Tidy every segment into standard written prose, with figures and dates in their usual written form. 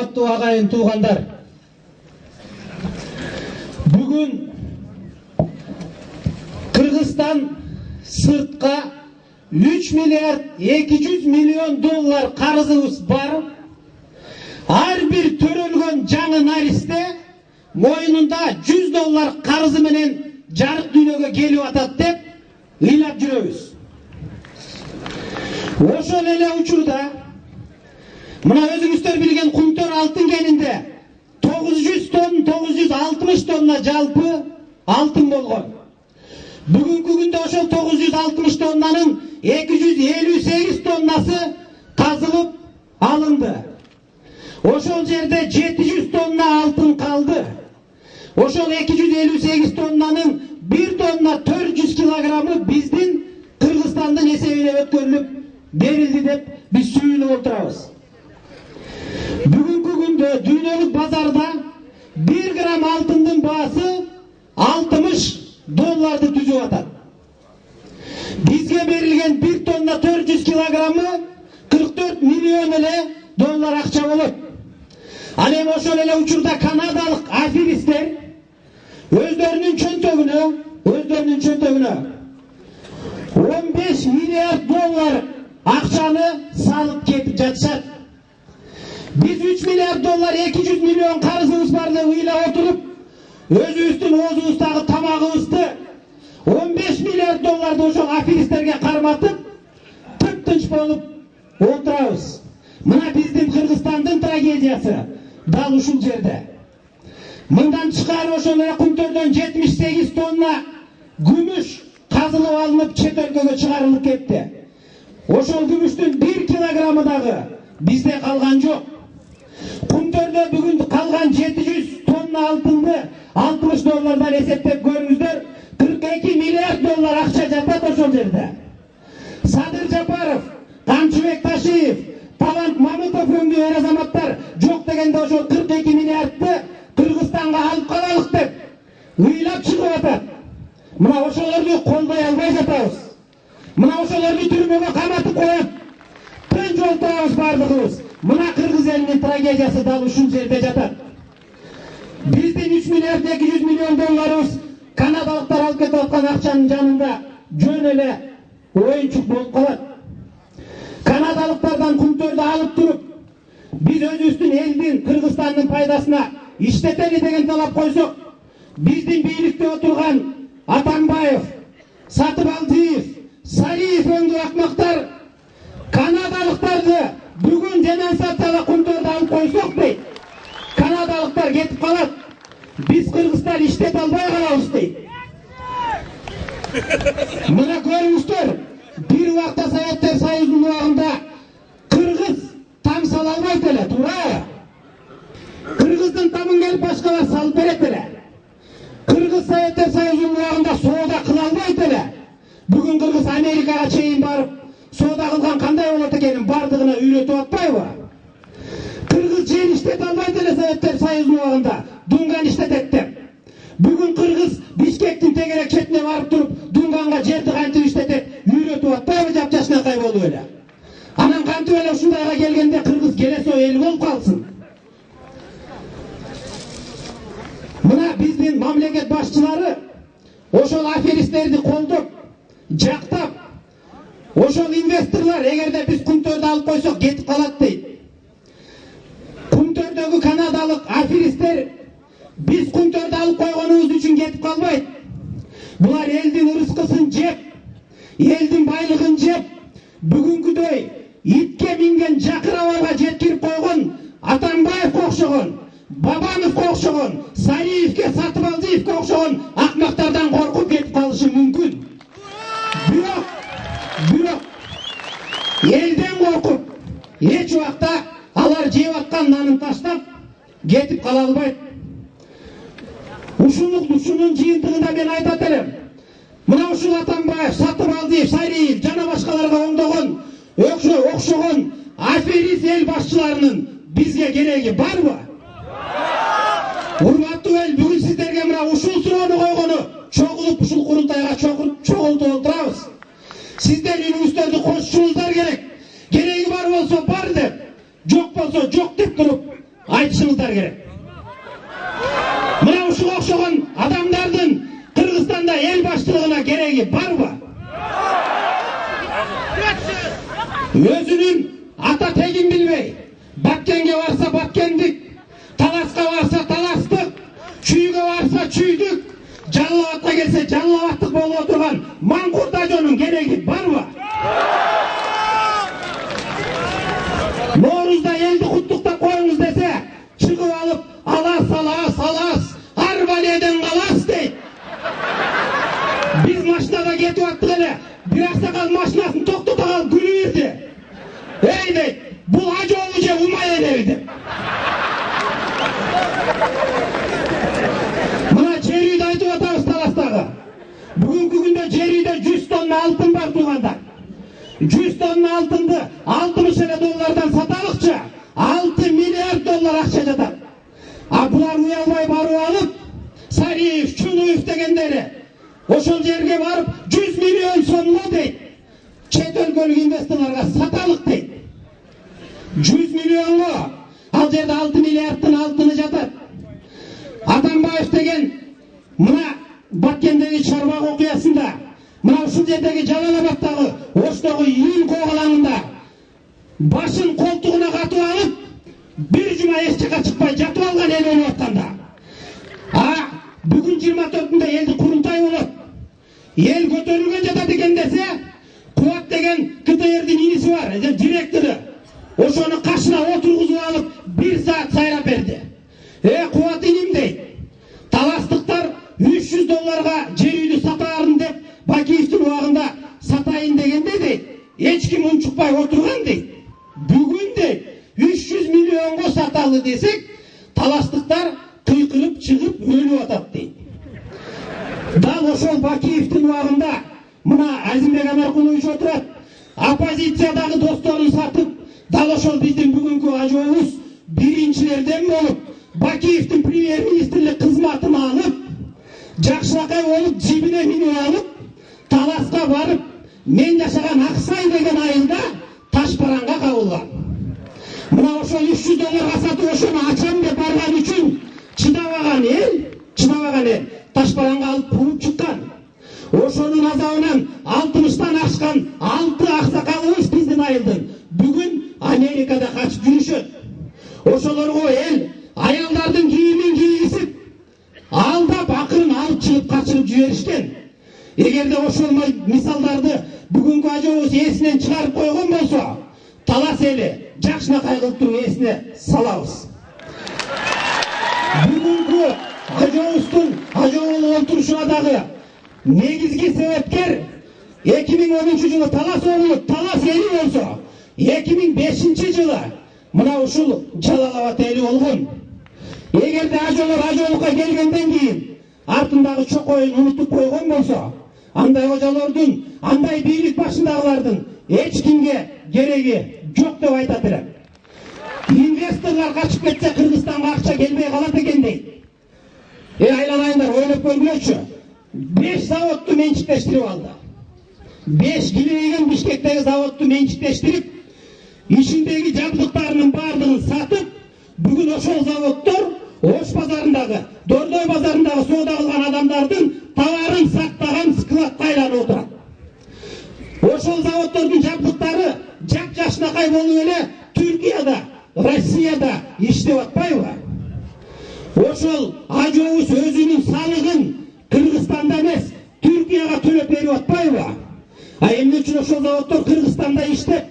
урматтуу агайын туугандар, бүгүн Кыргызстан сыртка 3 миллиард 200 миллион доллар карызыбыз бар. Ар бир төрөлгөн жаңы наристе моюнунда 100 доллар карызы менен жарык дүйнөгө келип атат деп ыйлап жүрөбүз. Ошол эле учурда мына өзүңүздөр билген Кумтөр алтын кенинде 900 тонн 960 тонна жалпы алтын болгон. Бүгүнкү күндө ошол 960 тоннанын 258 тоннасы казылып алынды. Ошол жерде 700 тонна алтын калды. Ошол 258 тоннанын 1 тонна 400 килограммы биздин Кыргызстандын эсебине өткөрүлүп берилди деп биз сүйүнүп отурабыз. Бүгүнкү күндө дүйнөлүк базарда 1 грамм алтындын баасы 60 долларды түзүп атат. Бизге берилген 1 тонна 400 килограммы 44 миллион эле доллар акча болот. Ал эми ошол эле учурда канадалык аферистер өздөрүнүн чөнтөгүнө 15 миллиард доллар акчаны салып кетип жатышат. Biz 3 milyar dolar 200 milyon karızımız vardı ыйлап oturup özümüzdün oğuzumuzdagы tamağımızdı 15 milyar dolarda ошол аферисттерге карматып тып-тынч болуп отурабыз. Мына биздин Кыргызстандын трагедиясы дал ушул жерде. Мындан тышкары ошол эле Кумтөрдөн 78 тонна күмүш казылып алынып чет өлкөгө чыгарылып кетти. Ошол күмүштүн 1 килограммы дагы бизде калган жок. Кумтөрдө бүгүн калган 700 тонна алтынды 60 доллардан эсептеп көрүңүздөр, 42 миллиард доллар акча жатат ошол жерде. Садыр Жапаров, Камчыбек Ташиев, Талант Мамытов өңдүү эр азаматтар жок дегенде ошол 42 миллиардты Кыргызстанга алып калалык деп ыйлап чыгып атат. Мына ошолорду колдой албай жатабыз. Мына ошолорду түрмөгө каматып коюп, тынч отурабыз бардыгыбыз. Мына Кыргыз элинин трагедиясы дал ушул жерде жатат. Биздин 3 миллиард 200 миллион долларыбыз канадалыктар алып кетип аткан акчанын жанында жөн эле оюнчук болуп калат. Канадалыктардан Кумтөрдү алып туруп, биз өзүбүздүн элдин Кыргызстандын пайдасына иштетели деген талап койсок, биздин бийликте отурган Атамбаев, Сатыбалдиев, Сариев өңдүү акмактар канадалыктарды бүгүн денонсацияга Кумтөрдү алып койсок дейт. Канадалыктар кетип калат. Биз Кыргызстан иштете албай калабыз дейт. Мына көрүңүздөр, бир убакта Советтер Союзунун убагында Кыргыз там сала албайт эле, туура? Кыргыздын тамын келип башкалар салып берет эле. Кыргыз Советтер Союзунун убагында соода кыла албайт эле. Бүгүн Кыргыз Америкага чейин барып, соода кылган кандай болот экенин бардыгына үйрөтүп атпайбы? Кыргыз жер иштете албайт эле Советтер Союзунун убагында, Дунган иштетет деп. Бүгүн Кыргыз Бишкектин тегерек четине барып туруп, Дунганга жерди кантип иштетет үйрөтүп атпайбы жапжашынакай болуп эле. Анан кантип эле ушундайга келгенде Кыргыз келесо эл болуп калсын. Мына биздин мамлекет башчылары ошол аферисттерди колдоп, жактап, ошол инвесторлор эгерде биз Кумтөрдү алып койсок кетип калат дейт. Кумтөрдөгү канадалык аферисттер биз Кумтөрдү алып койгонубуз үчүн кетип калбайт. Булар элдин ырыскысын жеп, элдин байлыгын жеп, бүгүнкүдөй итке минген жакырабалга жеткирип койгон Атамбаевке окшогон, Бабановго окшогон, Сариевке, Сатыбалдиевке окшогон акмактардан коркуп кетип калышы мүмкүн. Бирок элден коркуп, эч убакта алар жеп аткан нанын таштап кетип кала албайт. Ушунун жыйынтыгында мен айтат элем. Мына ушул Атамбаев, Сатыбалдиев, Сариев жана башкаларга оңдогон, окшогон аферист эл башчыларынын бизге кереги барбы? Урматтуу эл, бүгүн сиздерге мына ушул суроону койгону чогулуп ушул курултайга чогултуп отурабыз. Сиздер үнүңүздөрдү кошушуңуздар керек. Кереги бар болсо бар деп, жок болсо жок деп туруп, айтышыңыздар керек. Мына ушуга окшогон адамдардын Кыргызстанда эл баштылыгына кереги барбы? Өзүнүн ата тегин билбей, Баткенге барса Баткендик, Таласка барса Таластык, Чүйгө барса Чүйдүк, Жалал-Абадка келсе Жалал-Абадтык болуп отурган Маңкурт ажонун кереги барбы? Ноорузда элди куттуктап коюңуз десе, чыгып алып алас, арбаледен калас дейт. Биз машинада кетип аттык эле, бир аксакал машинасын токтото калып күлүп берди. Эй дейт, бул ажообу же умай элеби деп. Мына жер үйдү айтып атабыз Таластагы. Бүгүнкү күндө жер үйдө 100 тонна алтын бар туугандар. 100 тонна алтынды 60 эле доллардан саталыкчы, 6 миллиард доллар акча жатат. А булар уялбай барып алып, Сариев, Чунуев дегендери ошол жерге барып 100 миллион сомго дейт. Чет өлкөлүк инвесторлорго саталык дейт. 100 миллионго ал жерде 6 миллиардтын алтыны жатат. Атамбаев деген мына Баткендеги чарбак окуясында, мына ушул жердеги Жалал-Абадтагы Оштогу иин когалаңында башын колтугуна катып алып, бир жума эч жака чыкпай жатып алган эл болуп атканда. Бүгүн 24-нде элди курултай болот. Ел көтөрүлгөн жатат экен десе, Кубат деген КТРдин иниси бар, директору. Ошону кашына отургузуп алып, 1 саат сайрап берди. Кубат иним дейт. Таластыктар 300 долларга жер үйдү сатаарын деп, Бакиевдин убагында сатайын дегенде дейт, эч ким унчукпай отурган дейт. Бүгүн дейт 300 миллионго саталы десек, таластыктар кыйкырып чыгып өлүп атат дейт. Дал ошол Бакиевдин убагында мына Азимбек Амеркулович отурат. Оппозициядагы досторун сатып, дал ошол биздин бүгүнкү ажообуз биринчилерден болуп, Бакиевдин премьер-министрлик кызматын алып, жакшынакай болуп, жибине минип алып, Таласка барып, мен жашаган Аксай деген айылда Ташбаранга кабылган. Мына ошол 300 долларга сатып ошону ачам деп барган үчүн чыдабаган эл Ташбаранга алып кууп чыккан. Ошонун азабынан 60-тан ашкан 6 аксакалыбыз биздин айылдын бүгүн Америкада качып жүрүшөт. Ошолорго эл аялдардын кийимин кийгизип, алдап акырын алып чыгып качырып жиберишкен. Эгерде ошол мисалдарды бүгүнкү ажообуз эсинен чыгарып койгон болсо, Талас эли жакшынакай кылып туруп эсине салабыз. Бүгүнкү ажообуздун ажоолуп олтурушуна дагы негизги себепкер 2010-жылы Талас оолу Талас эли болсо, 2005 жылы мына ушул Жалал-Абад эли болгон. Эгерде ажолор ажоолукка келгенден кийин артындагы чокоюн унутуп койгон болсо, андай кожолордун, андай бийлик башындагылардын эч кимге кереги жок деп айтат элем. Инвесторлор качып кетсе Кыргызстанга акча келбей калат экен дейт. Айланайындар, ойлоп көргүлөчү. 5 заводду менчиктештирип алды. 5 килейген Бишкектеги заводду менчиктештирип, ичиндеги жабдыктарынын баардыгын сатып, бүгүн ошол заводдор Ош базарындагы, Дордой базарындагы соода кылган адамдардын товарын сактаган складка айланып отурат. Ошол заводдордун жабдыктары жак-жакшынакай болуп эле Түркияда, Россияда иштеп атпайбы? Ошол ажообуз өзүнүн салыгын Кыргызстанда эмес, Түркияга төлөп берип атпайбы? Эмне үчүн ошол заводдор Кыргызстанда иштеп,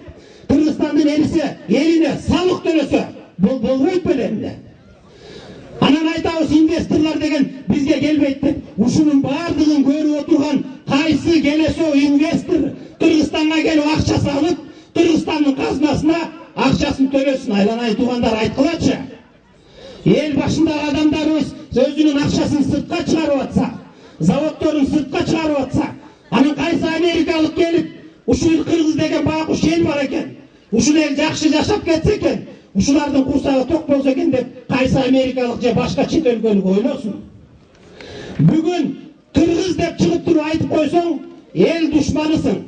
Кыргызстандын элине салык төлөсө, болбойт беле эмне? Анан айтабыз, инвесторлор деген бизге келбейт деп. Ушунун баардыгын көрүп отурган кайсы келесо инвестор Кыргызстанга келип акча салып, Кыргызстандын казынасына акчасын төлөсүн. Айланай туугандар, айткылачы. Эл башындагы адамдарыбыз өзүнүн акчасын сыртка чыгарып атса, заводдорун сыртка чыгарып атса, анан кайсы америкалык келип, ушул Кыргыз деген байкуш эл бар экен, ушул эл жакшы жашап кетсе экен, ушулардын курсагы ток болсо экен деп кайсы америкалык же башка чет өлкөлүк ойлосун. Бүгүн Кыргыз деп чыгып туруп айтып койсоң, эл душманысың.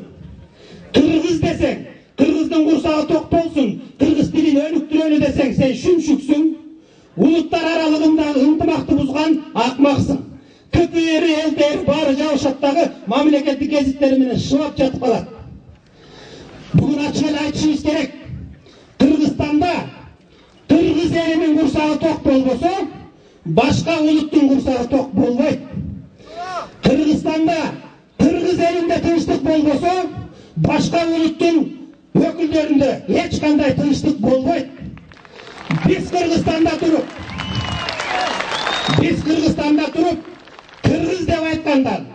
Кыргыз десең, Кыргыздын курсагы ток болсун, Кыргыз тилин өнүктүрөлү десең, сен шүмшүксүң. улуттар аралыгындагы ынтымакты бузган акмаксың. КПР ЛДР баары жабышат дагы мамлекеттик гезиттери менен шылап жатып калат. Бүгүн ачык эле айтышыбыз керек. Кыргызстанда кыргыз элинин курсагы ток болбосо, башка улуттун курсагы ток болбойт. Кыргызстанда кыргыз элинде тынчтык болбосо, башка улуттун өкүлдөрүндө эч кандай тынчтык болбойт. Биз Кыргызстанда туруп, кыргыз деп айткандан,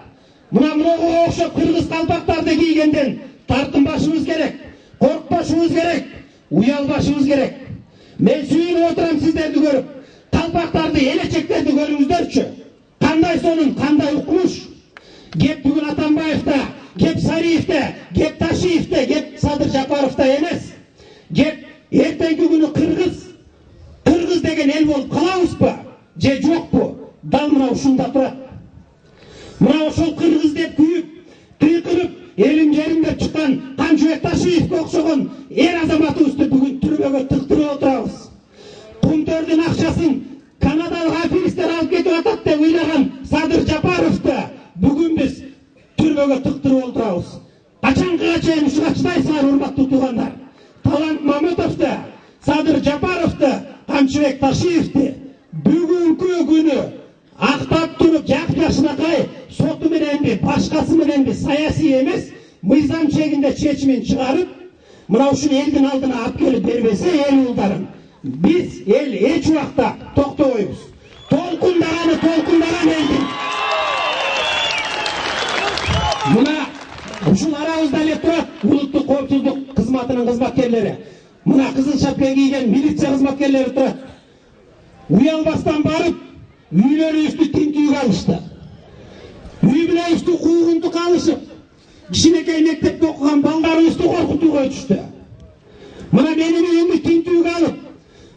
мынага окшоп кыргыз калпактарды кийгенден тартынбашыбыз керек, коркпашыбыз керек, уялбашыбыз керек. Мен сүйүнүп отурам сиздерди көрүп, калпактарды, элечектерди көрүңүздөрчү. Кандай сонун, кандай укмуш. Кеп бүгүн Атамбаевда, кеп Сариевде, кеп Ташиевде, кеп Садыр Жапаровда эмес. Кеп эртеңки күнү кыргыз деген эл болуп калабызбы же жокпу? Дал мына ушунда турат. Мына ошол кыргыз деп күйүп, кыйкырып, элим жерим деп чыккан Камчыбек Ташиевге окшогон эр азаматыбызды бүгүн түрмөгө тыктырып отурабыз. Кумтөрдүн акчасын канадалык аферисттер алып кетип атат деп ыйлаган Садыр Жапаровду бүгүн биз түрмөгө тыктырып отурабыз. Качанга чейин ушуга чыдайсыңар, урматтуу туугандар? Талант Мамытовду, Садыр Жапаровду, Камчыбек Ташиевди бүгүнкү күнү актап туруп, жакшынакай соту мененби, башкасы мененби саясий эмес, мыйзам чегинде чечимин чыгарып, мына ушул элдин алдына алып келип бербесе эл улдарын, биз эл эч убакта токтобойбуз. Толкундаган элдин мына ушул арабызда эле турат улуттук коопсуздук кызматынын кызматкерлери. Мына кызыл шапка кийген милиция кызматкерлери турат. Уялбастан барып, үйлөрүбүздү тинтүүгө алышты. Үй бүлөбүздү куугунтукка алышып, кичинекей мектепте окуган балдарыбызды коркутууга өтүштү. Мына менин үйүмдү тинтүүгө алып,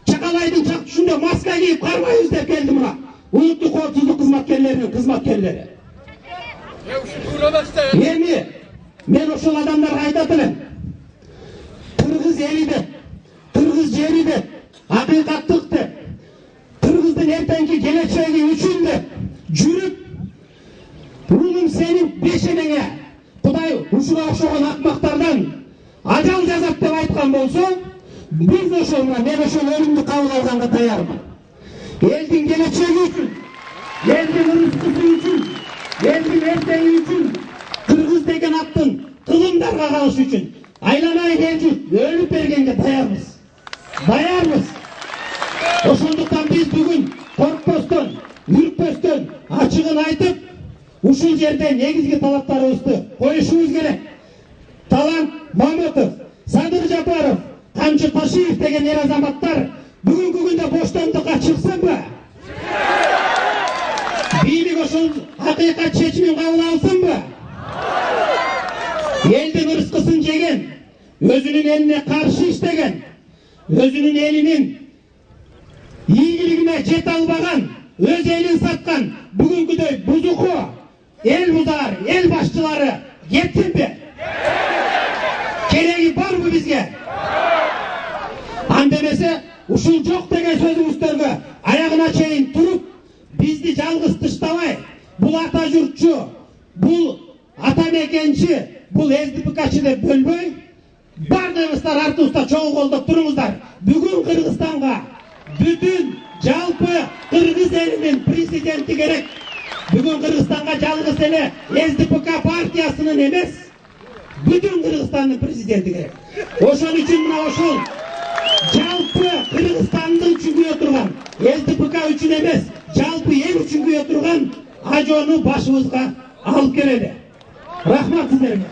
Чакалайдын чак түшүндө маска кийип карбайбыз деп келди мына улуттук коопсуздук кызматкерлеринин кызматкерлери. Эми мен ошол адамдарга айтат элем. Кыргыз эли деп, кыргыз жери деп, акыйкаттык деп, кыргыздын эртеңки келечеги үчүн деп жүрүп, улум сенин бешенеңе Кудай ушуга окшогон акмактардан ажал жазат деп айткан болсо, биз ошол мен ошол өлүмдү кабыл алганга даярмын. Элдин келечеги үчүн, элдин ырыскысы үчүн, элдин эртеңи үчүн, кыргыз деген аттын кылымдарга калышы үчүн айланайын эл журт өлүп бергенге даярбыз. Ошондуктан биз бүгүн коркпостон, үркпөстөн ачыгын айтып, ушул жерде негизги талаптарыбызды коюшубуз керек. Талант Мамытов, Садыр Жапаров, Камчы Ташиев деген эр азаматтар бүгүнкү күндө боштондукка чыксынбы? Бийлик ошол акыйкат чечимин кабыл алсынбы? Элдин ырыскысын жеген, өзүнүн элине каршы иштеген, өзүнүн элинин ийгилигине жете албаган, өз элин саткан бүгүнкүдөй бузуку эл бузар, эл башчылары кетсинби? Кереги барбы бизге? Анда эмесе ушул жок деген сөзүңүздөргө аягына чейин туруп, бизди жалгыз тыштабай, бул ата журтчу, бул ата мекенчи, бул СДПКчы деп бөлбөй, бардыгыңыздар артыбызда чогуу колдоп туруңуздар. Бүгүн Кыргызстанга бүтүн жалпы кыргыз элинин президенти керек. Бүгүн Кыргызстанга жалгыз эле СДПК партиясынын эмес, бүтүн Кыргызстандын президенти керек. Ошон үчүн мына ошол жалпы Кыргызстанды үчүн күйө турган, СДПК үчүн эмес, жалпы эл үчүн күйө турган ажоону башыбызга алып келели. Рахмат сиздерге.